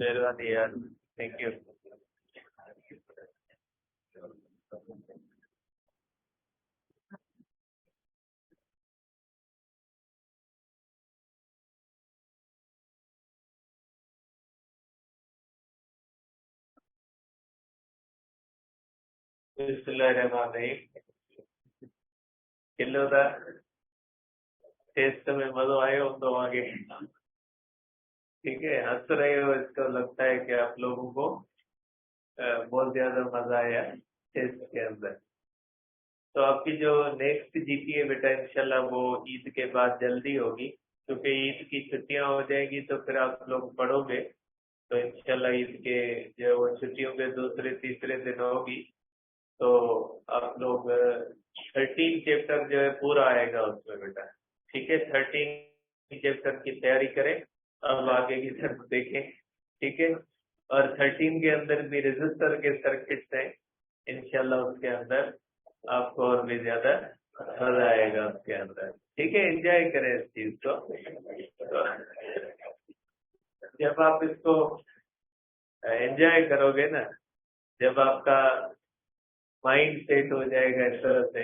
मेहरबानी यार, thank you. बिस्मिल्लाहिर्रहमानिर्रहीम। किलो था टेस्ट में मज़ो आयो तो आगे। ठीक है, हंस रहे हो, इसको लगता है कि आप लोगों को बहुत ज्यादा मजा आया टेस्ट के अंदर। तो आपकी जो नेक्स्ट जीपी है बेटा, इंशाल्लाह वो ईद के बाद जल्दी होगी, क्योंकि ईद की छुट्टियां हो जाएगी तो फिर आप लोग पढ़ोगे। तो इंशाल्लाह ईद के जो वो छुट्टियों के दूसरे तीसरे दिन होगी, तो आप लोग 13 चैप्टर जो है पूरा आएगा उसमें बेटा। ठीक है, 13 चैप्टर की तैयारी करें, अब आगे की तरफ देखें। ठीक है, और 13 के अंदर भी रजिस्टर के सर्किट्स हैं, इंशाल्लाह उसके अंदर आपको और भी ज्यादा मजा आएगा उसके अंदर। ठीक है, एंजॉय करें इस चीज को। तो जब आप इसको एंजॉय करोगे ना, जब आपका माइंड सेट हो जाएगा इस तरह से,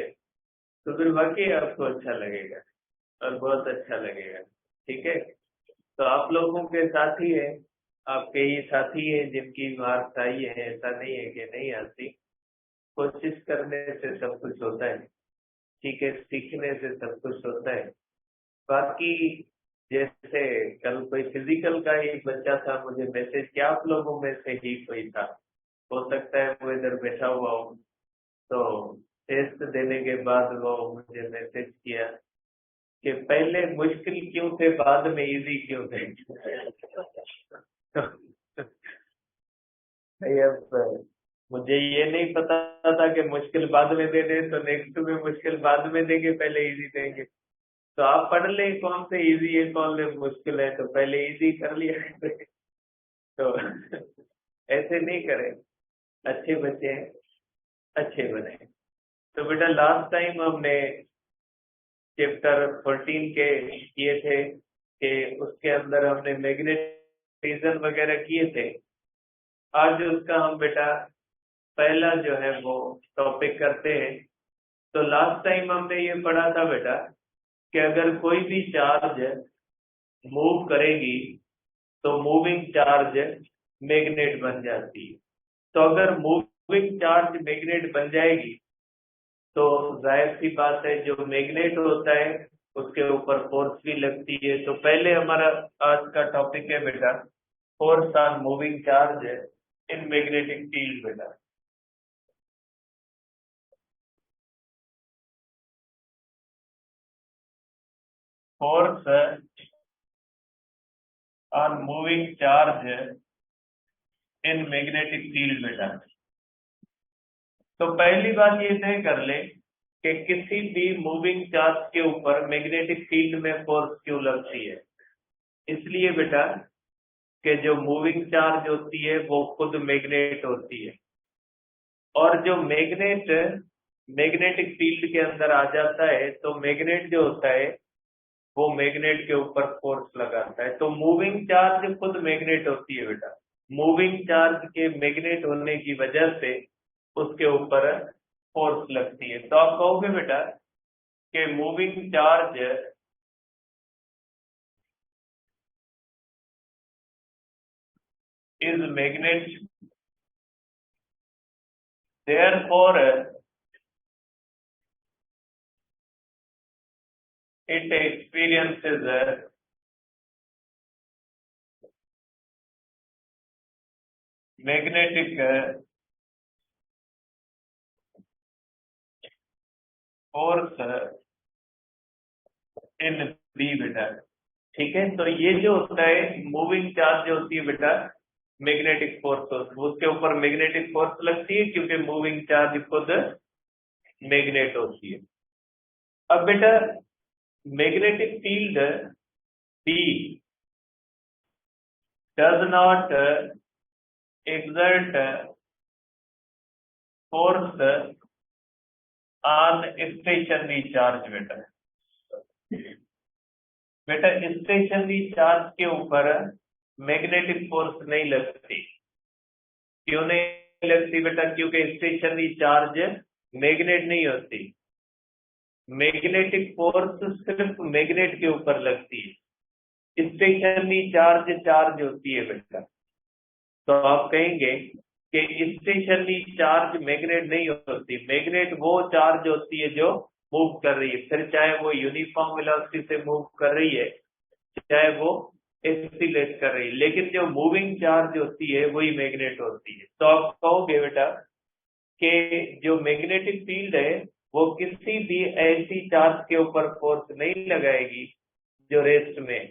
तो फिर वाकई आपको अच्छा लगेगा और बहुत अच्छा लगेगा। ठीक है, तो आप लोगों के साथी है, आपके ही साथी है जिनकी मार्क्स आई है, ऐसा नहीं है कि नहीं आती। कोशिश करने से सब कुछ होता है। ठीक है, सीखने से सब कुछ होता है। बाकी जैसे कल कोई फिजिकल का ही बच्चा था, मुझे मैसेज किया, आप लोगों में से ही कोई था, हो सकता है वो इधर बैठा हुआ हो, तो टेस्ट देने के बाद वो मुझे मैसेज किया कि पहले मुश्किल क्यों थे, बाद में इजी क्यों थे। नहीं, अब मुझे ये नहीं पता था कि मुश्किल बाद में दे दे, तो नेक्स्ट में मुश्किल बाद में देंगे, पहले इजी देंगे। तो आप पढ़ ले कौन से इजी है कौन से मुश्किल है, तो पहले इजी कर लिया। तो ऐसे नहीं करें, अच्छे बच्चे हैं, अच्छे बने। तो बेटा लास्ट टाइम हमने चैप्टर 14 के किए थे, कि उसके अंदर हमने मैग्नेटिज्म वगैरह किए थे। आज उसका हम बेटा पहला जो है वो टॉपिक करते हैं। तो लास्ट टाइम हमने ये पढ़ा था बेटा कि अगर कोई भी चार्ज मूव करेगी तो मूविंग चार्ज मैग्नेट बन जाती है। तो अगर मूविंग चार्ज मैग्नेट बन जाएगी तो जाहिर सी बात है, जो मैग्नेट होता है उसके ऊपर फोर्स भी लगती है। तो पहले हमारा आज का टॉपिक है बेटा force on moving charge in magnetic field बेटा। Force on moving charge in magnetic field बेटा। तो पहली बात ये तय कर ले कि किसी भी मूविंग चार्ज के ऊपर मैग्नेटिक फील्ड में फोर्स क्यों लगती है। इसलिए बेटा कि जो मूविंग चार्ज होती है वो खुद मैग्नेट होती है, और जो मैग्नेट मैग्नेटिक फील्ड के अंदर आ जाता है तो मैग्नेट जो होता है वो मैग्नेट के ऊपर फोर्स लगाता है। तो मूविंग चार्ज खुद मैग्नेट होती है बेटा। मूविंग चार्ज के मैग्नेट होने की वजह से उसके ऊपर फोर्स लगती है। तो आप कहोगे बेटा कि moving charge is magnet, therefore it experiences magnetic force in B बेटा। ठीक है, तो ये जो होता है मूविंग चार्ज जो होती है बेटा मैग्नेटिक फोर्स, उसके ऊपर मैग्नेटिक फोर्स लगती है क्योंकि मूविंग चार्ज खुद मैग्नेट होती है। अब बेटा magnetic field B does not exert force on stationary charge बेटा। बेटा स्टेशनरी चार्ज के ऊपर मैग्नेटिक फोर्स नहीं लगती। क्यों नहीं लगती बेटा? क्योंकि स्टेशनरी चार्ज मैग्नेट नहीं होती। मैग्नेटिक फोर्स सिर्फ मैग्नेट के ऊपर लगती है, स्टेशनरी चार्ज होती है बेटा। तो आप कहेंगे कि स्टेशनरी चार्ज मैग्नेट नहीं होती। मैग्नेट वो चार्ज होती है जो मूव कर रही है, फिर चाहे वो यूनिफॉर्म वेलोसिटी से मूव कर रही है, चाहे वो एक्सीलरेट कर रही है, लेकिन जो मूविंग चार्ज होती है वही मैग्नेट होती है। तो आप कहोगे बेटा कि जो मैग्नेटिक फील्ड है वो किसी भी ऐसी चार्ज के ऊपर फोर्स नहीं लगाएगी जो रेस्ट में।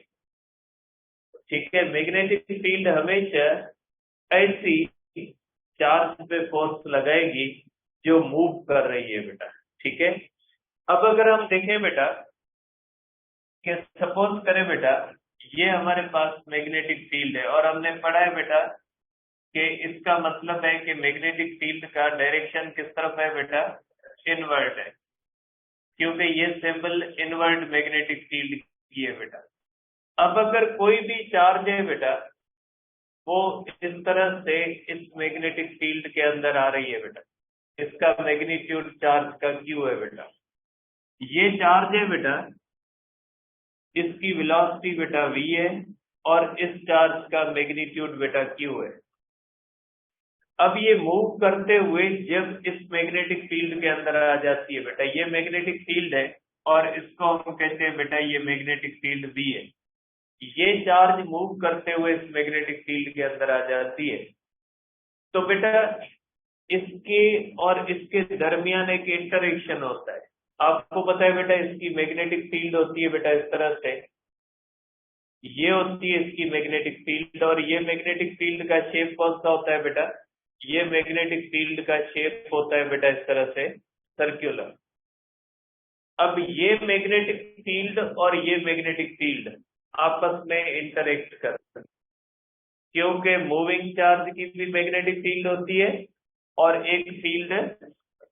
ठीक है, मैग्नेटिक फील्ड हमेशा ऐसी चार्ज पे फोर्स लगाएगी जो मूव कर रही है बेटा। ठीक है, अब अगर हम देखें बेटा कि सपोज करें बेटा ये हमारे पास मैग्नेटिक फील्ड है और हमने पढ़ा है बेटा कि इसका मतलब है कि मैग्नेटिक फील्ड का डायरेक्शन किस तरफ है बेटा? इनवर्ड है, क्योंकि ये सिंबल इनवर्ड मैग्नेटिक फील्ड की है बेटा। अब अगर कोई भी चार्ज है बेटा वो इस तरह से इस मैग्नेटिक फील्ड के अंदर आ रही है बेटा, इसका मैग्नीट्यूड चार्ज का क्यू है बेटा। ये चार्ज है बेटा, इसकी वेलोसिटी बेटा v है और इस चार्ज का मैग्नीट्यूड बेटा q है। अब ये मूव करते हुए जब इस मैग्नेटिक फील्ड के अंदर आ जाती है बेटा, ये मैग्नेटिक फील्ड है और इसको हम कहते हैं बेटा ये मैग्नेटिक फील्ड v है। ये चार्ज मूव करते हुए इस मैग्नेटिक फील्ड के अंदर आ जाती है, तो बेटा इसके और इसके दरमियान एक इंटरेक्शन होता है। आपको पता है बेटा इसकी मैग्नेटिक फील्ड होती है बेटा इस तरह से, ये होती है इसकी मैग्नेटिक फील्ड, और ये मैग्नेटिक फील्ड का शेप कौन सा होता है बेटा? ये मैग्नेटिक फील्ड का शेप होता है बेटा इस तरह से सर्कुलर। अब ये मैग्नेटिक फील्ड और ये मैग्नेटिक फील्ड आपस में इंटरेक्ट करते हैं, क्योंकि मूविंग चार्ज की भी मैग्नेटिक फील्ड होती है और एक फील्ड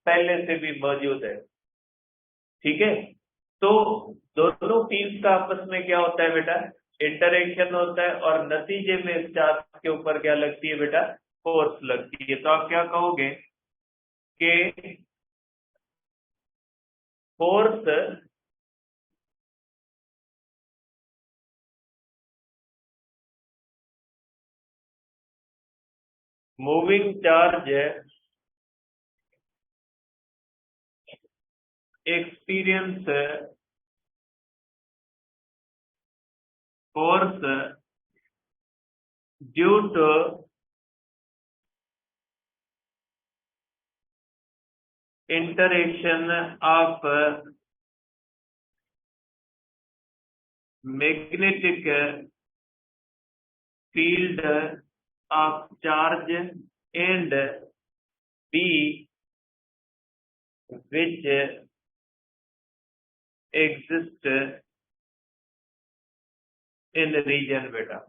पहले से भी मौजूद है। ठीक है, तो दोनों फील्ड का आपस में क्या होता है बेटा? इंटरेक्शन होता है, और नतीजे में इस चार्ज के ऊपर क्या लगती है बेटा? फोर्स लगती है। तो आप क्या कहोगे कि force moving charge experience force due to interaction of magnetic field of charge and B which exist in region बेटा।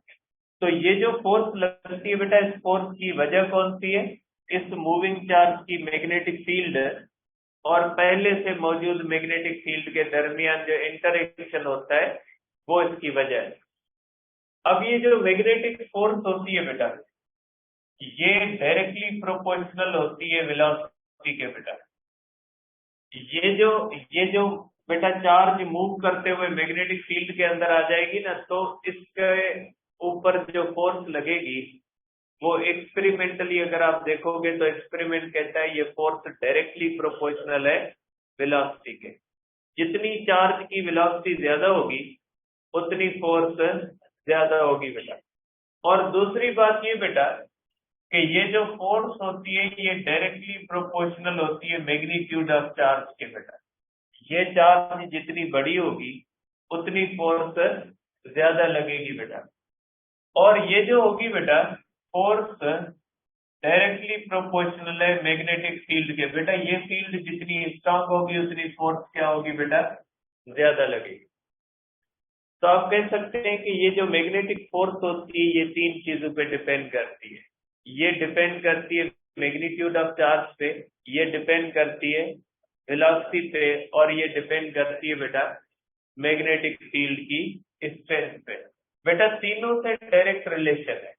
तो ये जो फोर्स लगती है बेटा, इस फोर्स की वजह कौन सी है? इस मूविंग चार्ज की मैग्नेटिक फील्ड और पहले से मौजूद मैग्नेटिक फील्ड के दरमियान जो इंटरेक्शन होता है वो इसकी वजह है। अब ये जो मैग्नेटिक फोर्स होती है बेटा, ये डायरेक्टली प्रोपोर्शनल होती है वेलोसिटी के बेटा। ये जो बेटा चार्ज मूव करते हुए मैग्नेटिक फील्ड के अंदर आ जाएगी ना, तो इसके ऊपर जो फोर्स लगेगी वो एक्सपेरिमेंटली अगर आप देखोगे तो एक्सपेरिमेंट कहता है ये फोर्स डायरेक्टली प्रोपोर्शनल है वेलोसिटी के। जितनी चार्ज की वेलोसिटी ज्यादा होगी उतनी फोर्स ज्यादा होगी बेटा। और दूसरी बात ये बेटा कि ये जो फोर्स होती है ये डायरेक्टली प्रोपोर्शनल होती है मैग्नीट्यूड ऑफ चार्ज के बेटा। ये चार्ज जितनी बड़ी होगी उतनी फोर्स ज्यादा लगेगी बेटा। और ये जो होगी बेटा फोर्स डायरेक्टली प्रोपोर्शनल है मैग्नेटिक फील्ड के बेटा। ये फील्ड जितनी स्ट्रांग होगी उतनी फोर्स क्या होगी बेटा? ज्यादा लगेगी। तो आप कह सकते हैं कि ये जो मैग्नेटिक फोर्स होती है ये 3 चीजों पे डिपेंड करती है। ये डिपेंड करती है मैग्नीट्यूड ऑफ चार्ज पे, ये डिपेंड करती है वेलोसिटी पे, और ये डिपेंड करती है बेटा मैग्नेटिक फील्ड की स्ट्रेंथ पे। बेटा तीनों से डायरेक्ट रिलेशन है।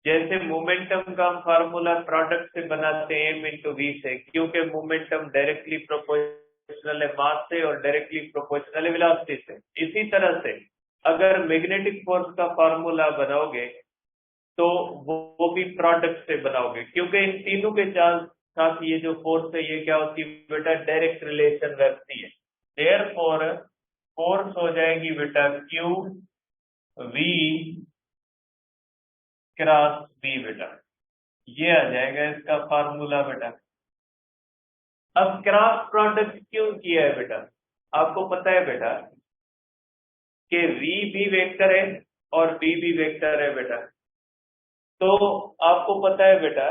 जैसे मोमेंटम का हम फार्मूला प्रोडक्ट से बनाते हैं m इंटू वी से, क्योंकि मोमेंटम डायरेक्टली प्रोपोर्शनल है मास से और डायरेक्टली प्रोपोर्शनल है वेलोसिटी से। इसी तरह से अगर मैग्नेटिक फोर्स का फार्मूला बनाओगे तो वो भी प्रोडक्ट से बनाओगे, क्योंकि इन तीनों के साथ ये जो फोर्स है ये क्या होती है बेटा, डायरेक्ट रिलेशन रखती है। देयरफॉर फोर्स हो जाएगी बेटा क्यू वी क्रॉस बी बेटा, ये आ जाएगा इसका फार्मूला बेटा। अब क्रॉस प्रोडक्ट क्यों किया है बेटा, आपको पता है बेटा कि v भी वेक्टर है और b भी वेक्टर है बेटा। तो आपको पता है बेटा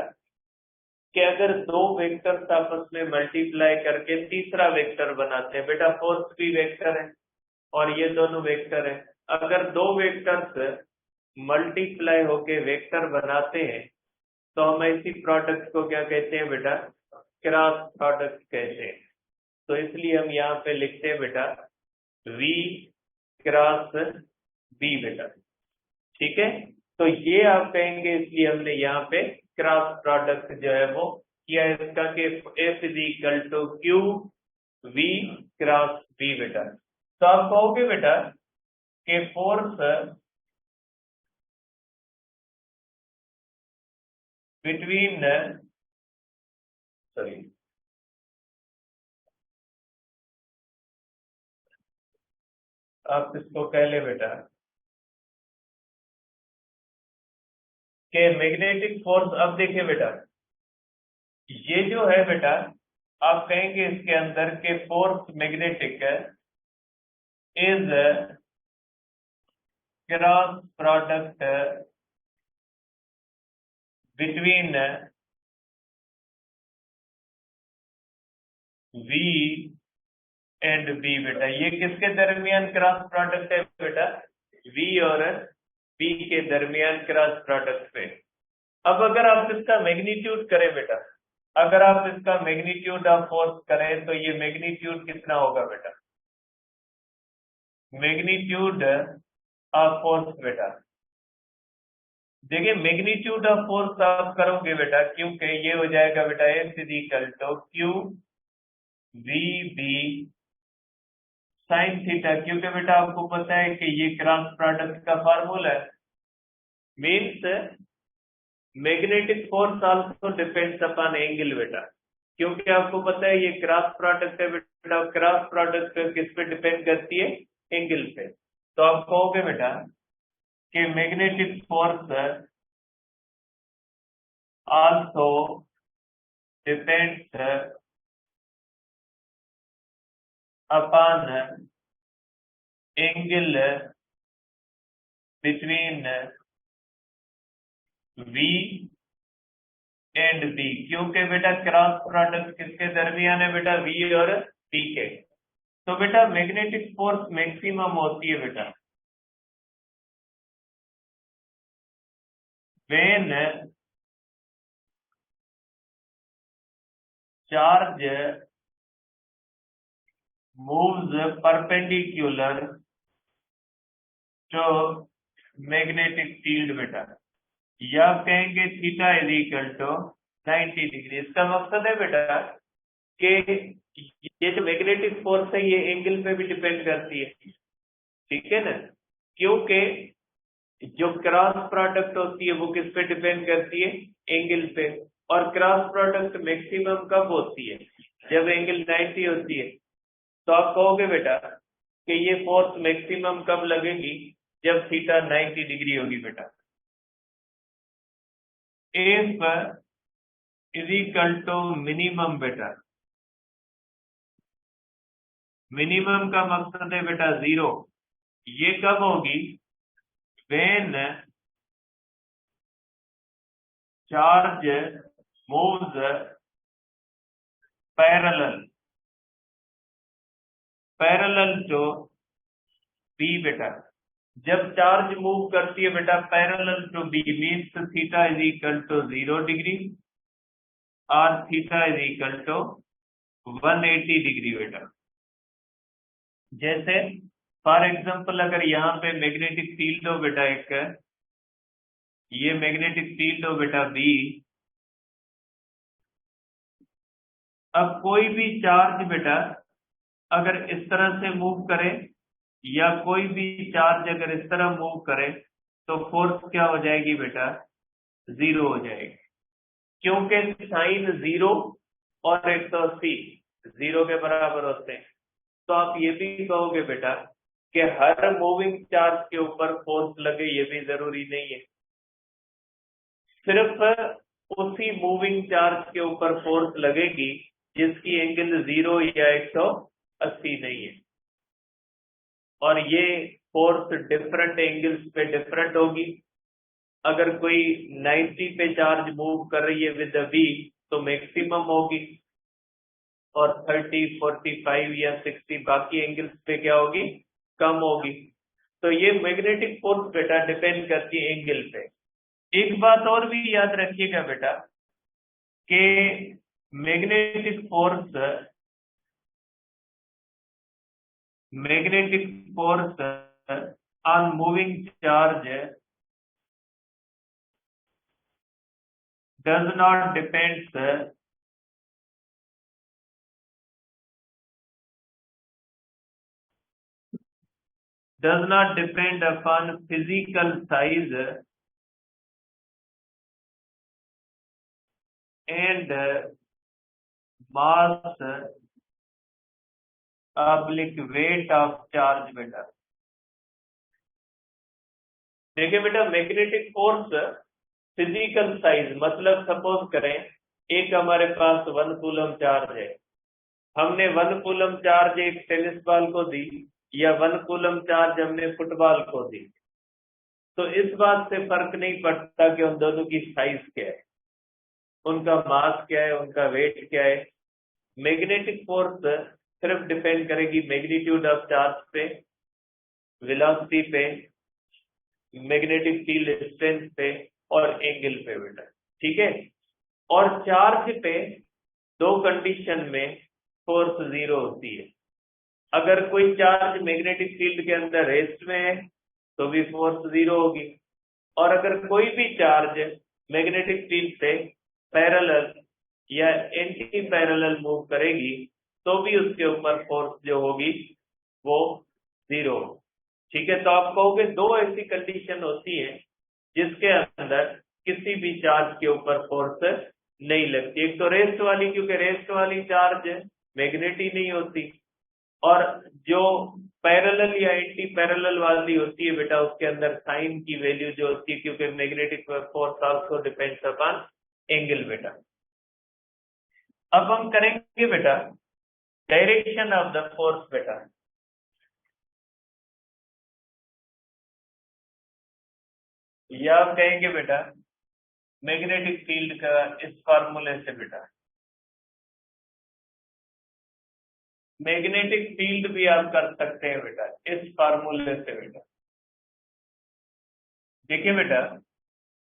कि अगर दो वेक्टर्स आपस में मल्टीप्लाई करके तीसरा वेक्टर बनाते हैं बेटा, फोर्स भी वेक्टर है और ये दोनों वेक्टर है। अगर दो वेक्टर्स मल्टीप्लाई होके वेक्टर बनाते हैं तो हम ऐसी प्रोडक्ट को क्या कहते हैं बेटा, क्रॉस प्रोडक्ट कहते हैं। तो इसलिए हम यहाँ पे लिखते हैं बेटा v क्रॉस b बेटा, ठीक है। तो ये आप कहेंगे, इसलिए हमने यहाँ पे क्रॉस प्रोडक्ट जो है वो किया है इसका कि F is equal to q we cross B बेटा। तो आप कहोगे बेटा कि फोर्स बिटवीन सॉरी आप इसको कह ले बेटा कि मैग्नेटिक फोर्स, अब देखिए बेटा ये जो है बेटा आप कहेंगे इसके अंदर के force magnetic is cross product between V and B बेटा। ये किसके दरमियान क्रॉस प्रोडक्ट है बेटा, V और B के दरमियान क्रॉस प्रोडक्ट पे। अब अगर आप इसका मैग्नीट्यूड करें बेटा, अगर आप इसका मैग्नीट्यूड ऑफ फोर्स करें तो ये मैग्नीट्यूड कितना होगा बेटा, मैग्नीट्यूड ऑफ फोर्स बेटा। देखिए मैग्नीट्यूड ऑफ फोर्स आप करोगे बेटा, क्योंकि ये हो जाएगा बेटा F is equal to q we B sine theta, क्योंकि बेटा आपको पता है कि ये क्रॉस प्रोडक्ट का फार्मूला है। Means magnetic force also depends upon angle बेटा, क्योंकि आपको पता है ये क्रॉस प्रोडक्ट है बेटा, क्रॉस प्रोडक्ट किस पे डिपेंड करती है, एंगल पे। तो आप कहोगे बेटा कि magnetic force also depends upon angle between V and B, क्योंकि बेटा क्रॉस प्रोडक्ट किसके दरमियान है बेटा, V और B के। तो बेटा मैग्नेटिक फोर्स मैक्सिमम होती है बेटा when charge moves perpendicular to magnetic field बेटा, या कहेंगे theta is equal to 90 degree. इसका मकसद है बेटा कि ये जो मैग्नेटिक फोर्स है ये एंगल पे भी डिपेंड करती है, ठीक है ना, क्योंकि जो क्रॉस प्रोडक्ट होती है वो किस पे डिपेंड करती है, एंगल पे। और क्रॉस प्रोडक्ट मैक्सिमम कब होती है, जब एंगल 90 होती है। तो आप कहोगे बेटा कि ये फोर्स मैक्सिमम कब लगेगी, जब थीटा 90 डिग्री होगी बेटा। F is equal to minimum बेटा, मिनिमम का मकसद है बेटा 0। ये कब होगी, when charge moves parallel to B बेटा, जब चार्ज मूव करती है बेटा parallel to B means theta is equal to 0 degree और theta is equal to 180 degree बेटा। जैसे फॉर एग्जांपल अगर यहाँ पे मैग्नेटिक फील्ड हो बेटा एक, ये मैग्नेटिक फील्ड हो बेटा बी, अब कोई भी चार्ज बेटा अगर इस तरह से मूव करे या कोई भी चार्ज अगर इस तरह मूव करे तो फोर्स क्या हो जाएगी बेटा, 0 हो जाएगी, क्योंकि साइन 0 और 180 0 के बराबर होते हैं। तो आप ये भी कहोगे बेटा कि हर मूविंग चार्ज के ऊपर फोर्स लगे, ये भी जरूरी नहीं है, सिर्फ उसी मूविंग चार्ज के ऊपर फोर्स लगेगी जिसकी एंगल 0 या 180 नहीं है, और ये फोर्स डिफरेंट एंगल्स पे डिफरेंट होगी। अगर कोई 90 पे चार्ज मूव कर रही है विद वी तो मैक्सिमम होगी, और 30, 45 या 60 बाकी एंगल्स पे क्या होगी, कम होगी। तो ये मैग्नेटिक फोर्स बेटा डिपेंड करती है एंगल पे। एक बात और भी याद रखिएगा बेटा कि magnetic force on moving charge does not depend upon physical size and mass oblique weight of charge बेटा। देखिए बेटा मैग्नेटिक फोर्स फिजिकल साइज मतलब सपोज करें एक हमारे पास 1 कूलम चार्ज है, हमने 1 कूलम चार्ज एक टेनिस बॉल को दी या 1 कूलम चार्ज हमने फुटबॉल को दी, तो इस बात से फर्क नहीं पड़ता कि उन दोनों की साइज क्या है, उनका मास क्या है, उनका वेट क्या है। मैग्नेटिक फोर्स सिर्फ डिपेंड करेगी मैग्नीट्यूड ऑफ चार्ज पे, वेलोसिटी पे, मैग्नेटिक फील्ड स्ट्रेंथ पे और एंगल पे बेटा, ठीक है। और चार्ज पे दो कंडीशन में फोर्स 0 होती है। अगर कोई चार्ज मैग्नेटिक फील्ड के अंदर रेस्ट में है तो भी फोर्स 0 होगी, और अगर कोई भी चार्ज मैग्नेटिक फील्ड से पैरेलल या एंटी पैरेलल मूव करेगी तो भी उसके ऊपर फोर्स जो होगी वो 0, ठीक है। तो आप कहोगे दो ऐसी कंडीशन होती है जिसके अंदर किसी भी चार्ज के ऊपर फोर्स नहीं लगती। एक तो रेस्ट वाली, क्योंकि रेस्ट वाली चार्ज मैग्नेट ही नहीं होती, और जो पैरेलल या एंटी पैरेलल वाली होती है बेटा उसके अंदर साइन की वैल्यू जो होती है, क्योंकि magnetic force also depends upon angle बेटा। अब हम करेंगे बेटा डायरेक्शन ऑफ द फोर्स बेटा। या आप कहेंगे बेटा मैग्नेटिक फील्ड का इस फार्मूले से बेटा, मैग्नेटिक फील्ड भी आप कर सकते हैं बेटा इस फार्मूले से बेटा। देखिए बेटा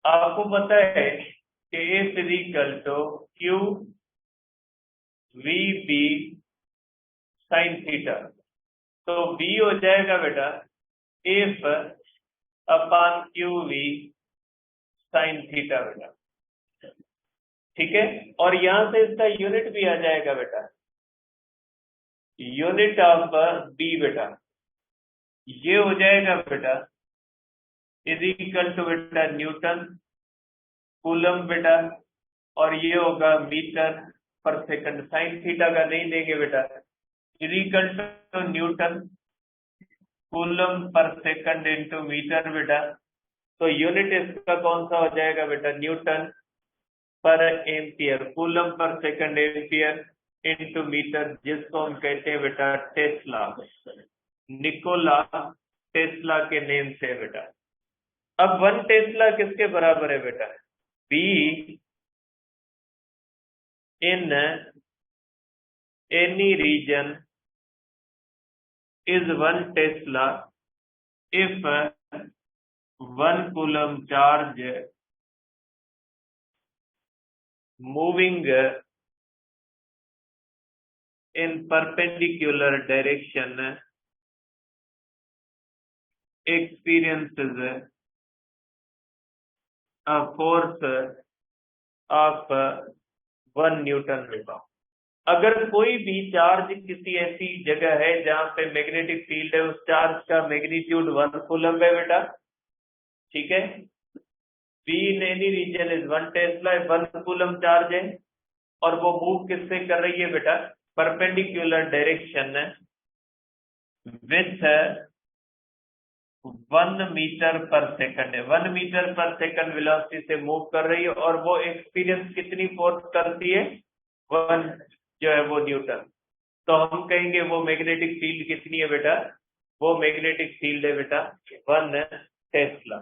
आपको पता है कि A equal to Q VB sine theta, तो B हो जाएगा बेटा F upon QV sine theta बेटा, ठीक है। और यहां से इसका यूनिट भी आ जाएगा बेटा, यूनिट ऑफ B बेटा, ये हो जाएगा बेटा इज इक्वल टू बेटा न्यूटन कूलम बेटा, और ये होगा metre per second. Sine theta का नहीं देंगे बेटा, is equal to newton coulomb पर सेकंड इंटू मीटर बेटा। तो यूनिट इसका कौन सा हो जाएगा बेटा, न्यूटन पर एम्पियर, कूलम पर सेकंड एम्पियर इंटू मीटर, जिसको हम कहते हैं बेटा टेस्ला, निकोला टेस्ला के नेम से बेटा। अब 1 टेस्ला किसके बराबर है बेटा, B in any region is 1 tesla if 1 coulomb charge moving in perpendicular direction experiences a force of 1 newton metre. अगर कोई भी चार्ज किसी ऐसी जगह है जहां पे मैग्नेटिक फील्ड है, उस चार्ज का मैग्नीट्यूड 1 कूलम्ब है बेटा, ठीक है। B in any region is 1 tesla, 1 coulomb charge है और वो मूव किससे कर रही है बेटा, perpendicular direction with 1 metre per second है, 1 मीटर पर सेकंड वेलोसिटी से मूव कर रही है और वो एक्सपीरियंस कितनी फोर्स करती है, 1 जो है वो न्यूटन। तो हम कहेंगे वो मैग्नेटिक फील्ड कितनी है बेटा, वो मैग्नेटिक फील्ड है बेटा 1 टेस्ला।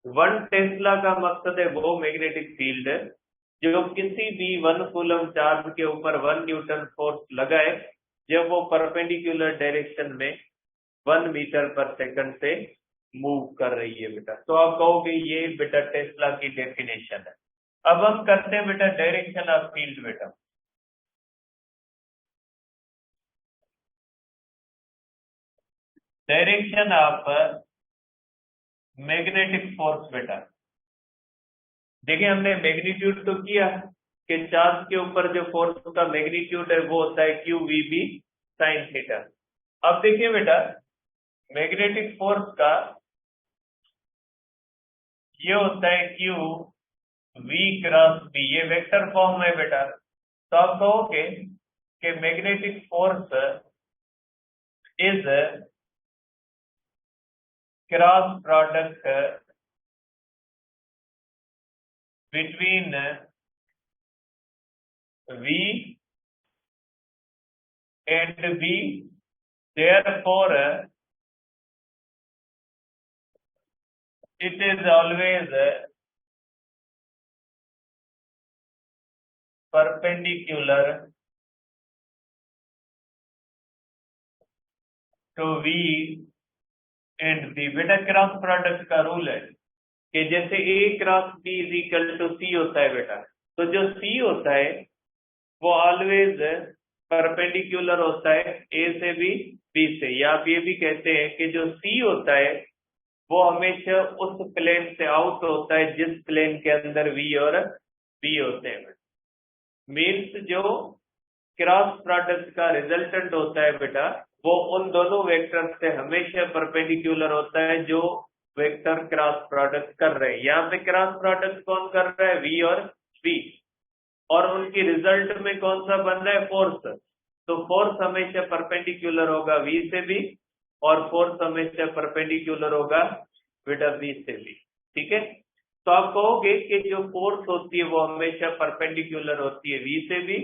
1 टेस्ला का मकसद है वो मैग्नेटिक फील्ड जो किसी भी 1 कूलम्ब चार्ज के ऊपर 1 न्यूटन फोर्स लगाए जब वो परपेंडिकुलर डायरेक्शन में 1 मीटर पर सेकंड से मूव कर रही है बेटा। तो आप कहोगे ये बेटा टेस्ला की डेफिनेशन है। अब हम करते हैं बेटा डायरेक्शन ऑफ फील्ड बेटा। डायरेक्शन ऑफ मैग्नेटिक फोर्स बेटा, देखिए हमने मैग्नीट्यूड तो किया कि चार्ज के ऊपर जो फोर्स का मैग्नीट्यूड है वो होता है Q we B sine theta. अब देखिए बेटा मैग्नेटिक फोर्स का ये होता है क्यू वी क्रॉस बी, ये वेक्टर फॉर्म है बेटा। तो आप कहोगे कि magnetic force is cross product between V and B, therefore it is always perpendicular to V and B। बेटा क्रॉस प्रोडक्ट का रूल है कि जैसे A cross B is equal to C होता है बेटा, तो जो C होता है वो ऑलवेज परपेंडिकुलर होता है A से भी B से, या आप ये भी कहते हैं कि जो C होता है वो हमेशा उस प्लेन से आउट होता है जिस प्लेन के अंदर V और B होते हैं। मीन्स जो क्रॉस प्रोडक्ट का रिजल्टेंट होता है बेटा वो उन दोनों वेक्टर से हमेशा परपेंडिकुलर होता है जो वेक्टर क्रॉस प्रोडक्ट कर रहे हैं। यहाँ पे क्रॉस प्रोडक्ट कौन कर रहा है, V और B, और उनकी रिजल्ट में कौन सा बन रहा है, फोर्स। तो फोर्स हमेशा परपेंडिकुलर होगा V से भी और फोर्स हमेशा परपेंडिकुलर होगा बेटा B से भी, ठीक है। तो आप कहोगे कि जो फोर्स होती है वो हमेशा परपेंडिकुलर होती है V से भी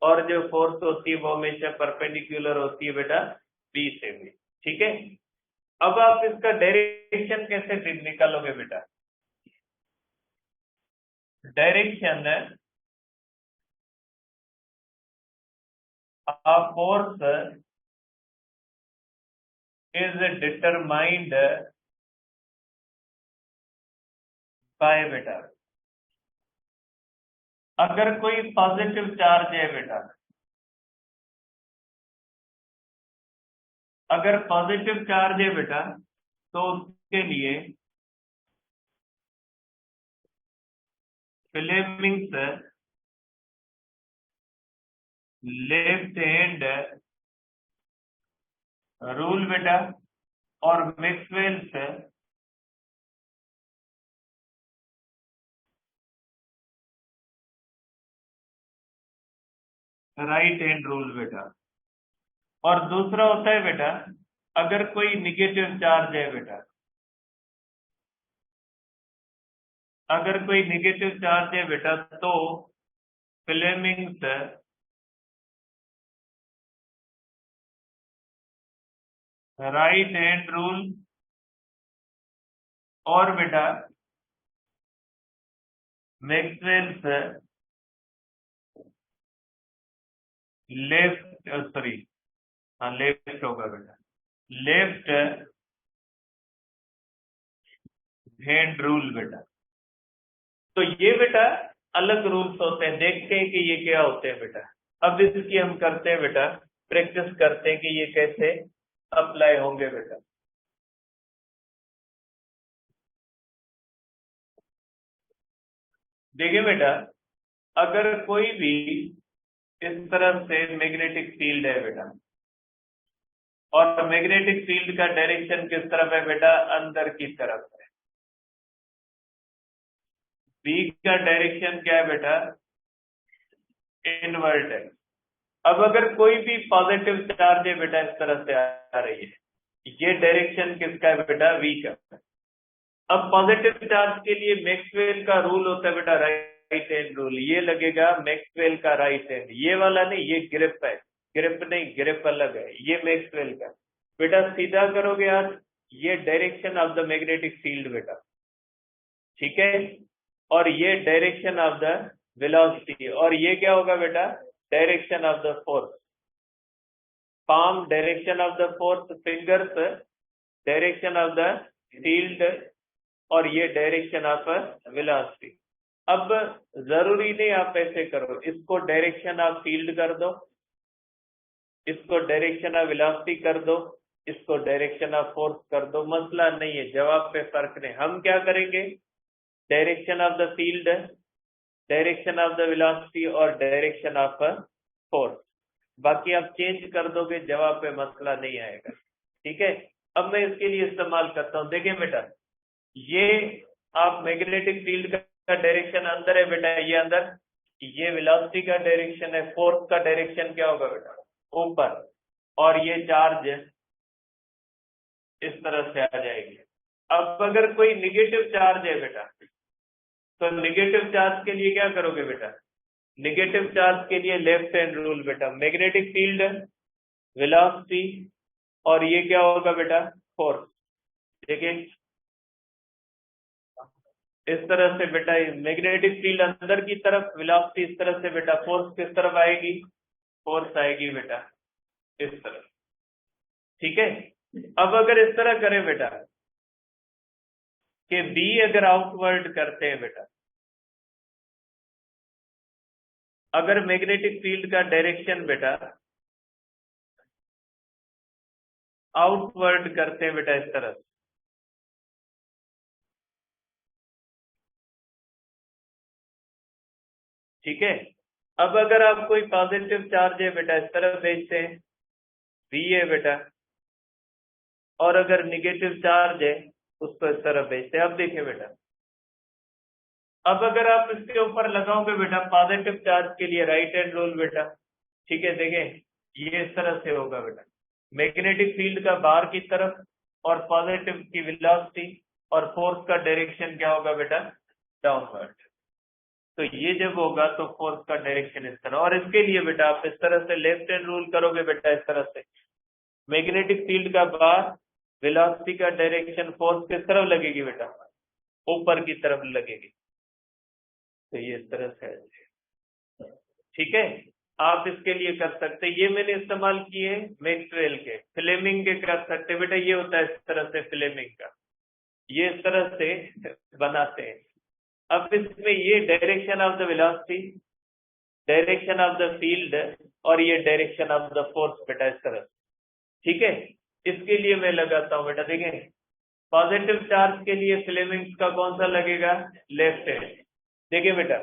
और जो फोर्स होती है वो हमेशा परपेंडिकुलर होती है बेटा B से भी, ठीक है। अब आप इसका डायरेक्शन कैसे निकालोगे बेटा, direction of force is determined by बेटा, अगर कोई पॉजिटिव चार्ज है बेटा, अगर पॉजिटिव चार्ज है बेटा तो उसके लिए फ्लेमिंग्स लेफ्ट हैंड रूल बेटा और मैक्सवेल्स राइट हैंड रूल बेटा। और दूसरा होता है बेटा अगर कोई निगेटिव चार्ज है बेटा, अगर कोई निगेटिव चार्ज है बेटा तो फ्लेमिंग्स राइट हैंड रूल और बेटा मैक्सवेल्स लेफ्ट, सॉरी हाँ लेफ्ट होगा बेटा, लेफ्ट हैंड रूल बेटा। तो ये बेटा अलग रूल्स होते हैं, देखते हैं कि ये क्या होते हैं बेटा। अब इसकी हम करते हैं बेटा, प्रैक्टिस करते हैं कि ये कैसे अप्लाई होंगे बेटा। देखिए बेटा, अगर कोई भी इस तरफ से मैग्नेटिक फील्ड है बेटा, और मैग्नेटिक फील्ड का डायरेक्शन किस तरफ है बेटा, अंदर की तरफ है। बी का डायरेक्शन क्या है बेटा, इनवर्ट है। अब अगर कोई भी पॉजिटिव चार्ज है बेटा इस तरह से आ रही है, ये डायरेक्शन किसका है बेटा, वी का। अब पॉजिटिव चार्ज के लिए मैक्सवेल का रूल होता है बेटा, राइट हैंड रूल। ये लगेगा मैक्सवेल का राइट हैंड, ये वाला नहीं, ये ग्रिप है। ग्रिप नहीं, ग्रिप अलग है, ये मैक्सवेल का। बेटा सीधा करोगे आप, ये direction of the magnetic field बेटा, ठीक है। और ये डायरेक्शन ऑफ द वेलोसिटी, और ये क्या होगा बेटा, direction of the force. palm direction of the force, fingers direction of the field, और ये डायरेक्शन ऑफ वेलोसिटी। अब जरूरी नहीं आप ऐसे करो, इसको डायरेक्शन ऑफ फील्ड कर दो, इसको डायरेक्शन ऑफ वेलोसिटी कर दो, इसको डायरेक्शन ऑफ फोर्स कर दो, मसला नहीं है, जवाब पे फर्क नहीं। हम क्या करेंगे, direction of the field, direction of the velocity और डायरेक्शन ऑफ फोर्स। बाकी आप चेंज कर दोगे, जवाब पे मसला नहीं आएगा, ठीक है। अब मैं इसके लिए इस्तेमाल करता हूं, देखिए बेटा, ये आप मैग्नेटिक फील्ड का डायरेक्शन अंदर है बेटा, ये अंदर, ये वेलोसिटी का डायरेक्शन है, फोर्स का डायरेक्शन क्या होगा बेटा, ऊपर, और ये चार्ज इस तरह से आ जाएगी। अब अगर कोई निगेटिव चार्ज है बेटा, तो निगेटिव चार्ज के लिए क्या करोगे बेटा, निगेटिव चार्ज के लिए लेफ्ट हैंड रूल बेटा, मैग्नेटिक फील्ड, वेलोसिटी, और ये क्या होगा बेटा, फोर्स। देखिए इस तरह से बेटा, मैग्नेटिक फील्ड अंदर की तरफ, वेलोसिटी इस तरह से बेटा, फोर्स किस तरफ आएगी, फोर्स आएगी बेटा इस तरफ, ठीक है। अब अगर इस तरह करें बेटा कि बी अगर आउटवर्ड करते हैं बेटा, अगर मैग्नेटिक फील्ड का डायरेक्शन बेटा आउटवर्ड करते हैं बेटा इस तरह, ठीक है। अब अगर आप कोई पॉजिटिव चार्ज है बेटा इस तरफ भेजते हैं, बी है बेटा, और अगर निगेटिव चार्ज है उसको इस तरफ भेजते हैं। अब देखिए बेटा, अब अगर आप इसके ऊपर लगाओगे बेटा पॉजिटिव चार्ज के लिए राइट हैंड रूल बेटा, ठीक है। देखें ये इस तरह से होगा बेटा, मैग्नेटिक फील्ड का बाहर की तरफ, और पॉजिटिव की वेलोसिटी, और फोर्स का डायरेक्शन क्या होगा बेटा, डाउनवर्ड। तो ये जब होगा तो फोर्स का डायरेक्शन इस तरह, और इसके लिए बेटा आप इस तरह से लेफ्ट हैंड रूल करोगे बेटा, इस तरह से मैग्नेटिक फील्ड का बाहर, वेलोसिटी का डायरेक्शन, फोर्स किस तरफ लगेगी बेटा, ऊपर की तरफ लगेगी। तो ये इस तरह से है, ठीक है। आप इसके लिए कर सकते हैं, ये मैंने इस्तेमाल किए मैक्सवेल के, फ्लेमिंग के कर सकते बेटा, ये होता है इस तरह से फ्लेमिंग का, ये इस तरह से बनाते हैं। अब इसमें ये direction of the velocity, direction of the field, और ये डायरेक्शन ऑफ द फोर्स बेटा इस तरह, ठीक है। इसके लिए मैं लगाता हूं बेटा, देखें पॉजिटिव चार्ज के लिए फ्लेमिंग्स का कौन सा लगेगा, लेफ्ट हैंड। देखिए बेटा,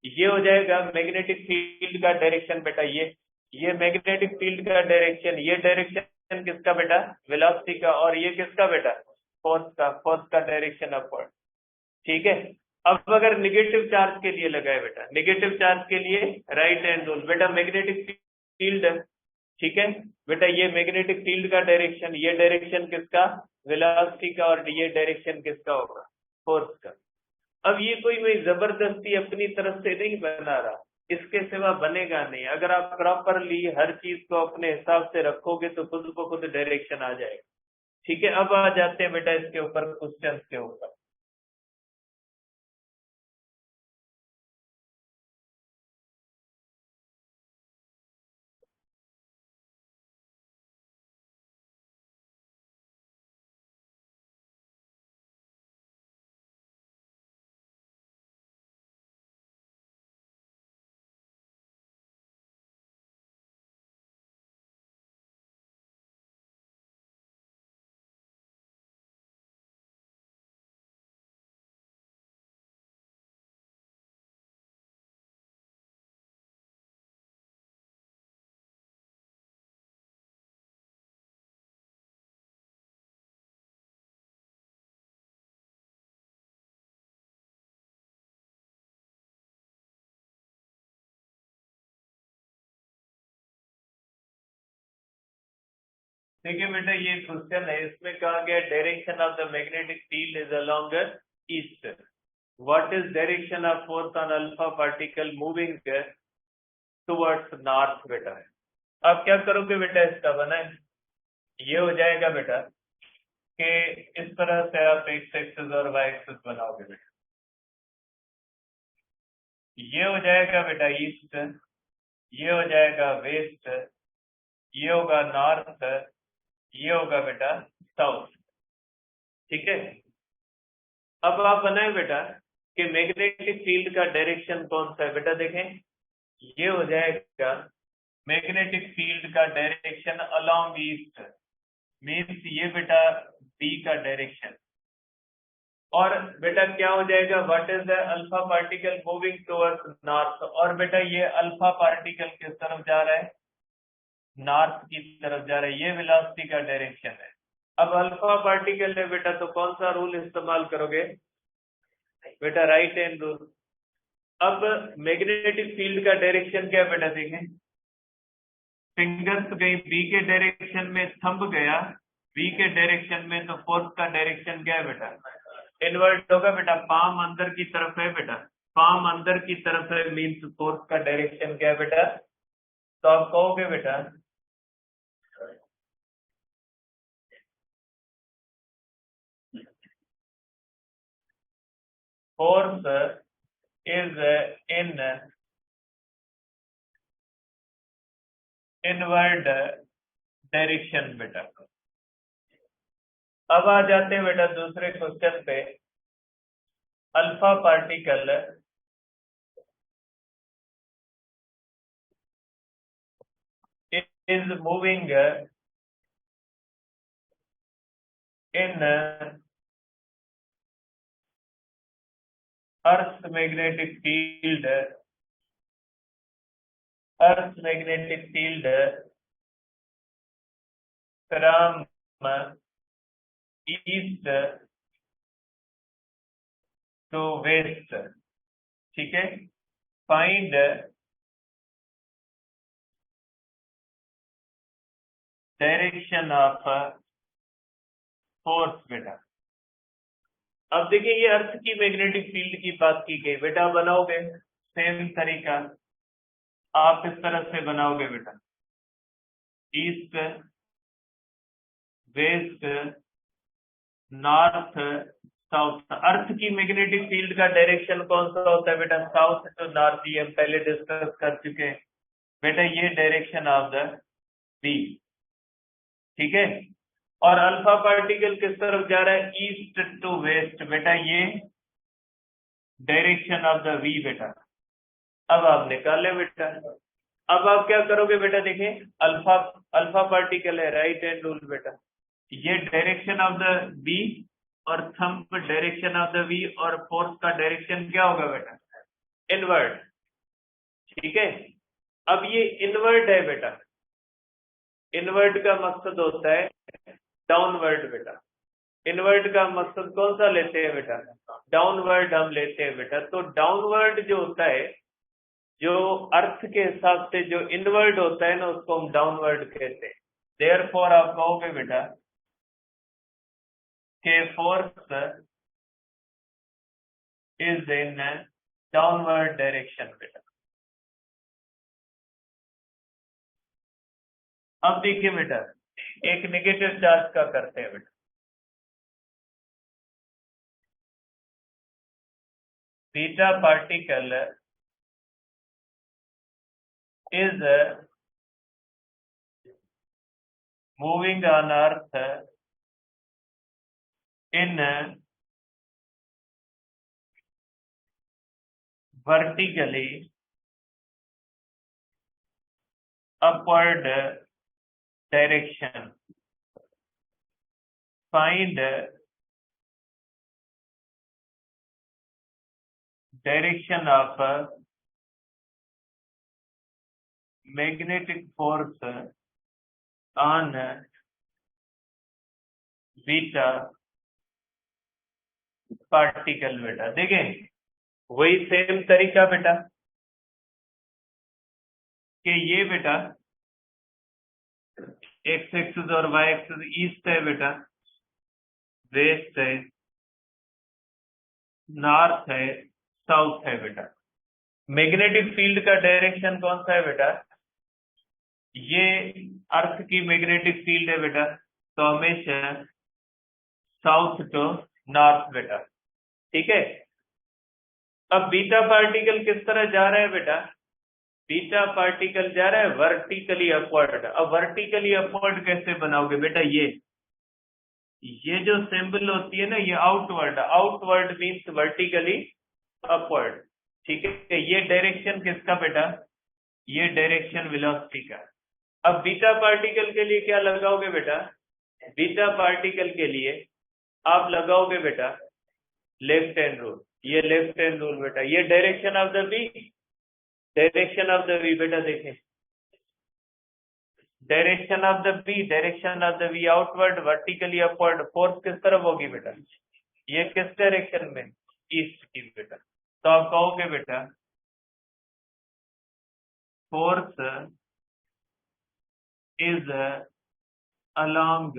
ये हो जाएगा मैग्नेटिक फील्ड का डायरेक्शन बेटा, ये मैग्नेटिक फील्ड का डायरेक्शन, ये डायरेक्शन किसका बेटा, वेलोसिटी का, और ये किसका बेटा, फोर्स का, फोर्स का डायरेक्शन अपवर्ड, ठीक है। अब अगर निगेटिव चार्ज के लिए लगाए बेटा, निगेटिव चार्ज के लिए राइट हैंड रूल बेटा, मैग्नेटिक फील्ड, ठीक है बेटा, ये मैग्नेटिक फील्ड का डायरेक्शन, ये डायरेक्शन किसका, वेलोसिटी का, और ये डायरेक्शन किसका होगा, फोर्स का। अब ये कोई मैं जबरदस्ती अपनी तरफ से नहीं बना रहा, इसके सिवा बनेगा नहीं। अगर आप प्रॉपरली हर चीज को अपने हिसाब से रखोगे तो खुद को खुद डायरेक्शन आ जाएगा, ठीक है। अब आ जाते हैं बेटा इसके ऊपर, क्वेश्चंस के ऊपर। देखिए बेटा ये क्वेश्चन है, इसमें कहा गया direction of the magnetic field is along east. What is direction of force on alpha particle moving towards north बेटा। अब क्या करोगे बेटा, इसका बनाए, ये हो जाएगा बेटा कि इस तरह से आप एक्स एक्सिस और वाई एक्सिस बनाओगे बेटा। ये हो जाएगा बेटा ईस्ट, ये हो जाएगा वेस्ट, ये होगा नॉर्थ, ये होगा बेटा साउथ। ठीक है, अब आप बनाए बेटा कि मैग्नेटिक फील्ड का डायरेक्शन कौन सा है बेटा। देखें, ये हो जाएगा मैग्नेटिक फील्ड का डायरेक्शन अलोंग ईस्ट, मीन्स ये बेटा बी का डायरेक्शन। और बेटा क्या हो जाएगा, what is the alpha particle moving towards north, और बेटा ये अल्फा पार्टिकल किस तरफ जा रहा है, नॉर्थ की तरफ जा रहा है, ये वेलोसिटी का डायरेक्शन है। अब अल्फा पार्टिकल है बेटा, तो कौन सा रूल इस्तेमाल करोगे बेटा, राइट हैंड रूल। अब मैग्नेटिक फील्ड का डायरेक्शन क्या बेटा, देखें, फिंगर्स गई बी के डायरेक्शन में, थंब गया बी के डायरेक्शन में, तो फोर्स का डायरेक्शन क्या है बेटा, इनवर्ट होगा बेटा। पाम अंदर की तरफ है बेटा, पाम अंदर की तरफ है, मीन्स फोर्स का डायरेक्शन क्या है बेटा। तो आप कहोगे बेटा force is in inward direction बेटा। अब आ जाते हैं बेटा दूसरे क्वेश्चन पे। Alpha particle is moving in Earth's magnetic field, Earth's magnetic field from east to west। ठीक है, फाइंड डायरेक्शन ऑफ फोर्स बेटा। अब देखिए ये अर्थ की मैग्नेटिक फील्ड की बात की गई बेटा, बनाओगे सेम तरीका, आप इस तरह से बनाओगे बेटा, ईस्ट वेस्ट नॉर्थ साउथ। अर्थ की मैग्नेटिक फील्ड का डायरेक्शन कौन सा होता है बेटा, साउथ टू नॉर्थ, ये हम पहले डिस्कस कर चुके हैं बेटा, ये डायरेक्शन ऑफ द बी। ठीक है, और अल्फा पार्टिकल किस तरफ जा रहा है, ईस्ट टू वेस्ट बेटा, ये डायरेक्शन ऑफ द वी बेटा। अब आप निकाले बेटा, अब आप क्या करोगे बेटा, देखें अल्फा अल्फा पार्टिकल है, राइट हैंड रूल बेटा, ये डायरेक्शन ऑफ द बी और thumb direction of the V, और फोर्स का डायरेक्शन क्या होगा बेटा, इनवर्ड। ठीक है, अब ये इनवर्ड है बेटा, इनवर्ड का मकसद होता है डाउनवर्ड बेटा। इनवर्ड का मकसद कौन सा लेते हैं बेटा, डाउनवर्ड हम लेते हैं बेटा। तो डाउनवर्ड जो होता है, जो अर्थ के हिसाब से जो इनवर्ड होता है ना, उसको हम डाउनवर्ड कहते हैं। देयरफॉर आप कहोगे बेटा के force is in downward direction बेटा। अब देखिए बेटा, एक नेगेटिव चार्ज का करते हैं बेटा। Beta particle is moving on earth in vertically upward direction। Find direction of magnetic force on beta particle बेटा। देखें वही सेम तरीका बेटा कि ये बेटा एक्स एक्सिस और वाई एक्सिस ईस्ट है बेटा, वेस्ट है, नॉर्थ है, साउथ है बेटा। मैग्नेटिक फील्ड का डायरेक्शन कौन सा है बेटा? ये अर्थ की मैग्नेटिक फील्ड है बेटा, तो हमेशा साउथ टू नॉर्थ बेटा, ठीक है। अब बीटा पार्टिकल किस तरह जा रहा है बेटा? बीटा पार्टिकल जा रहा है वर्टिकली अपवर्ड। अब वर्टिकली अपवर्ड कैसे बनाओगे बेटा? ये जो सिंबल होती है ना, ये outward, outward means vertically upward, ठीक है। ये डायरेक्शन किसका बेटा? ये डायरेक्शन वेलोसिटी का। अब बीटा पार्टिकल के लिए क्या लगाओगे बेटा? बीटा पार्टिकल के लिए आप लगाओगे बेटा लेफ्ट हैंड रूल। ये लेफ्ट हैंड रूल बेटा, ये direction of the V, direction of the V बेटा, देखें direction of the V, direction of the V outward vertically upward. Force किस तरफ होगी बेटा? ये किस डायरेक्शन में? ईस्ट की बेटा। तो आप कहोगे बेटा फोर्स इज अलोंग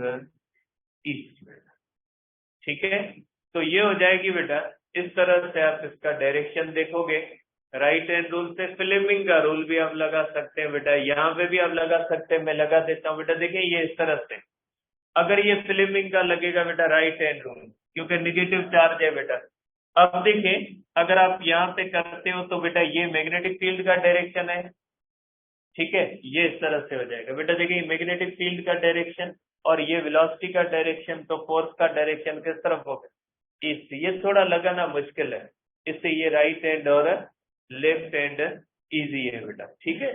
ईस्ट बेटा, ठीक है। तो ये हो जाएगी बेटा, इस तरह से आप इसका डायरेक्शन देखोगे। राइट हैंड रूल से फ्लेमिंग का रूल भी आप लगा सकते हैं बेटा, यहाँ पे भी आप लगा सकते हैं, मैं लगा देता हूँ बेटा। देखिए ये इस तरह से, अगर ये फ्लेमिंग का लगेगा बेटा राइट हैंड रूल, क्योंकि निगेटिव चार्ज है बेटा। अब देखिए अगर आप यहाँ पे करते हो तो बेटा ये मैग्नेटिक फील्ड का डायरेक्शन है, ठीक है। ये इस तरह से हो जाएगा बेटा। देखिए मैग्नेटिक फील्ड का डायरेक्शन और ये वेलोसिटी का डायरेक्शन, तो फोर्स का डायरेक्शन किस तरफ होगा? ईस्ट। ये थोड़ा लगाना मुश्किल है, इससे ये राइट हैंड और लेफ्ट हैंड इजी है बेटा, ठीक है।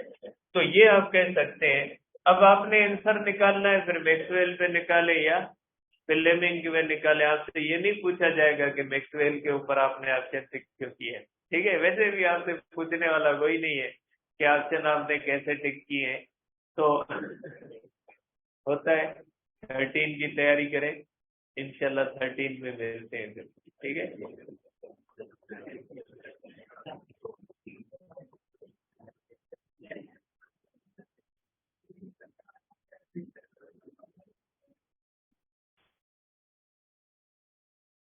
तो ये आप कह सकते हैं। अब आपने आंसर निकालना है, फिर मैक्सवेल पे निकाले या फ्लेमिंग में निकाले। आपसे ये नहीं पूछा जाएगा कि मैक्सवेल के ऊपर आपने ऑप्शन टिक क्यों किए, ठीक है। वैसे भी आपसे पूछने वाला कोई नहीं है कि ऑप्शन आपने कैसे टिक किए हैं। तो होता है। 13 की तैयारी करें, इंशाल्लाह 13 में मिलते हैं फिर, ठीक है।